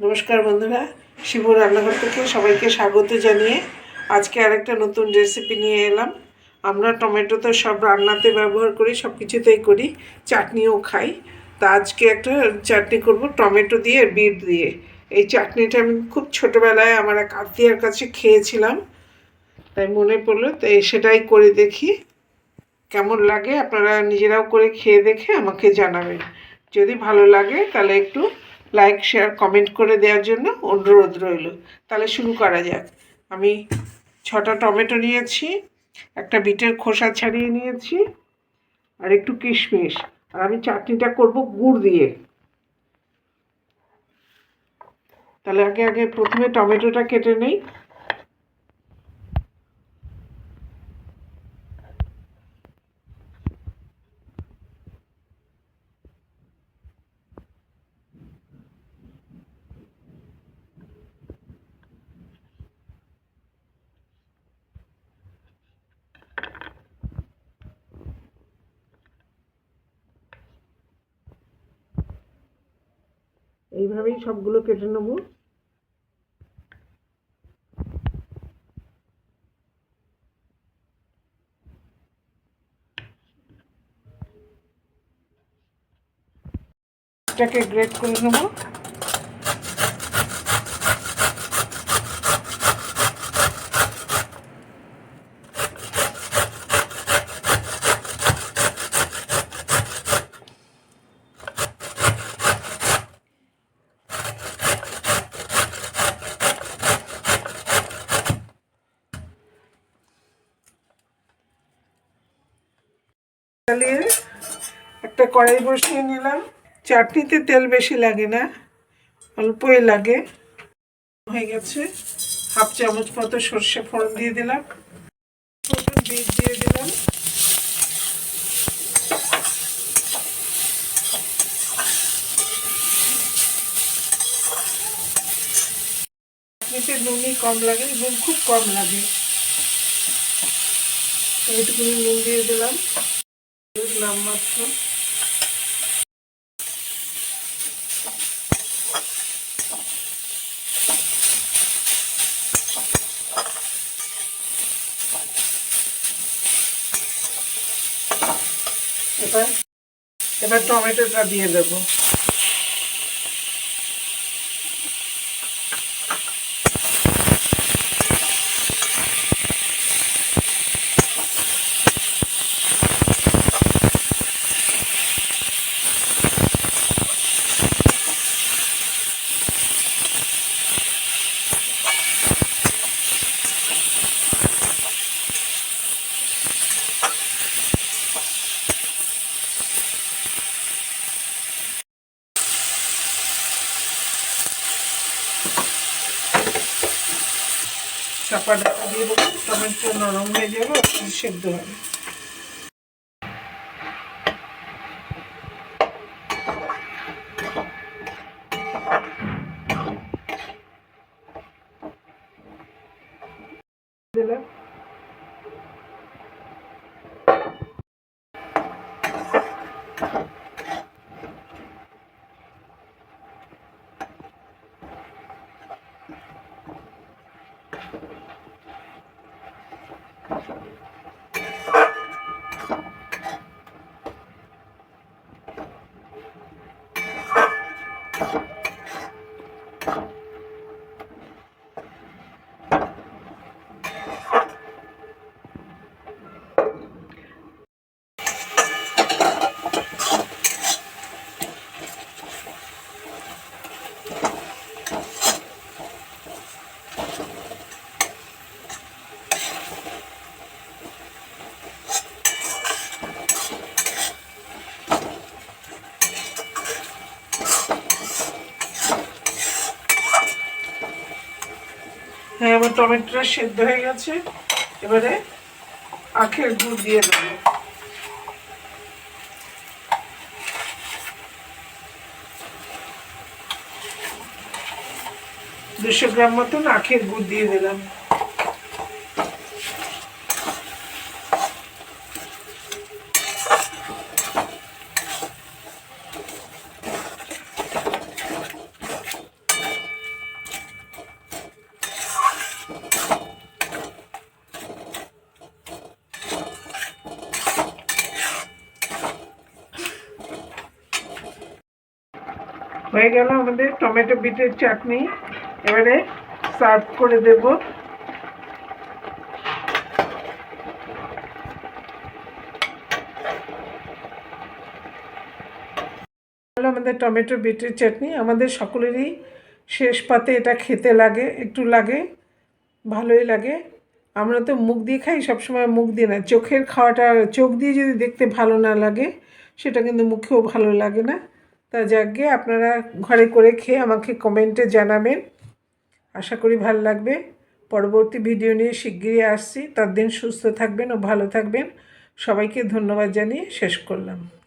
নমস্কার বন্ধুরা, শিবু রান্নাঘর থেকে সবাইকে স্বাগত জানিয়ে আজকে আরেকটা নতুন রেসিপি নিয়ে এলাম। আমরা টমেটো তো সব রান্নাতে ব্যবহার করি, সব কিছুতেই করি, চাটনিও খাই। তা আজকে একটা চাটনি করব টমেটো দিয়ে বিট দিয়ে। এই চাটনিটা আমি খুব ছোটোবেলায় আমার এক আত্মীয়ার কাছে খেয়েছিলাম, তাই মনে পড়লো, তাই সেটাই করে দেখি কেমন লাগে। আপনারা নিজেরাও করে খেয়ে দেখে আমাকে জানাবেন। যদি ভালো লাগে তাহলে একটু লাইক শেয়ার কমেন্ট করে দেওয়ার জন্য অনুরোধ রইল। তাহলে শুরু করা যাক। আমি 6টা টমেটো নিয়েছি, একটা বিটের খোসা ছাড়িয়ে নিয়েছি, আর একটু কিশমিশ। আর আমি চাটনিটা করব গুড় দিয়ে। তাহলে আগে প্রথমে টমেটোটা কেটে নেই। এইভাবেই সবগুলো কেটে নেব। এটাকে গ্রেট করে নেব। চালিয়ে একটা কড়াই বসিয়ে নিলাম। চাটনিতে তেল বেশি লাগে না, অল্পই লাগে। হয়ে গেছে, হাফ চামচ মতো সর্ষে ফোড়ন দিয়ে দিলাম, বিট দিয়ে দিলাম, চাটনিতে নুনই কম লাগে, নুন খুব কম লাগে। এইটুকুনি নুন দিয়ে দিলাম, নামমাত্র। এবার টমেটোটা দিয়ে দেবো। চাপা ঢাকা দিয়ে দেবো, টমেটো নরম হয়ে যাবে, সেদ্ধ হবে। দিলাম, হ্যাঁ, আমার টমেটোটা সেদ্ধ হয়ে গেছে। এবারে আখের গুড় দিয়ে দেবো। 200 গ্রাম মতন আখের গুড় দিয়ে দিলাম। হয়ে গেল আমাদের টমেটো বিটের চাটনি। এবারে সার্ভ করে দেব। আমাদের টমেটো বিটের চাটনি আমাদের সকলেরই শেষ পাতে এটা খেতে লাগে, একটু লাগে, ভালোই লাগে। আমরা তো মুখ দিয়ে খাই, সবসময় মুখ দিয়ে না। চোখের খাওয়াটা, চোখ দিয়ে যদি দেখতে ভালো না লাগে সেটা কিন্তু মুখেও ভালো লাগে না। তা যাকে আপনারা ঘরে করে খেয়ে আমাকে কমেন্টে জানাবেন। আশা করি ভালো লাগবে। পরবর্তী ভিডিও নিয়ে শিগগিরই আসছি। তার দিন সুস্থ থাকবেন ও ভালো থাকবেন। সবাইকে ধন্যবাদ জানিয়ে শেষ করলাম।